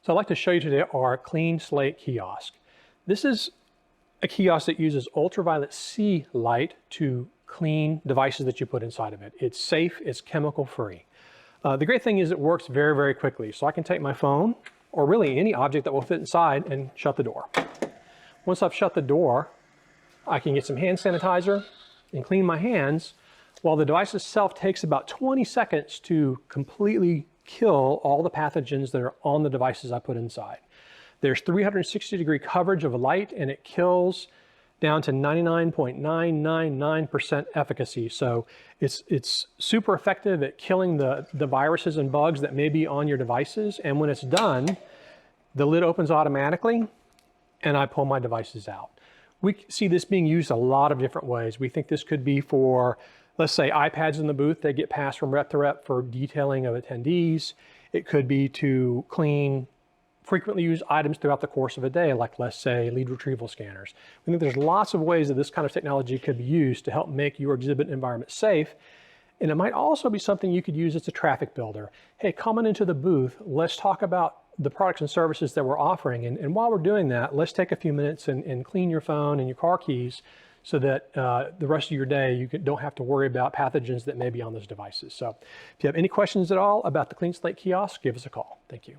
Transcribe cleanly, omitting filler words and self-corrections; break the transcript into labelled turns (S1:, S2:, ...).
S1: So I'd like to show you today our CleanSlate Kiosk. This is a kiosk that uses ultraviolet C light to clean devices that you put inside of it. It's safe, it's chemical free. The great thing is it works very, very quickly. So I can take my phone, or really any object that will fit inside, and shut the door. Once I've shut the door, I can get some hand sanitizer and clean my hands, while the device itself takes about 20 seconds to completely kill all the pathogens that are on the devices I put inside. There's 360-degree coverage of light, and it kills down to 99.999% efficacy. So it's super effective at killing the viruses and bugs that may be on your devices. And when it's done, the lid opens automatically, and I pull my devices out. We see this being used a lot of different ways. We think this could be for, let's say, iPads in the booth. They get passed from rep to rep for detailing of attendees. It could be to clean frequently used items throughout the course of a day, like, let's say, lead retrieval scanners. We think there's lots of ways that this kind of technology could be used to help make your exhibit environment safe. And it might also be something you could use as a traffic builder. Hey, come on into the booth. Let's talk about the products and services that we're offering. And while we're doing that, let's take a few minutes and clean your phone and your car keys so that the rest of your day you don't have to worry about pathogens that may be on those devices. So if you have any questions at all about the CleanSlate Kiosk, give us a call. Thank you.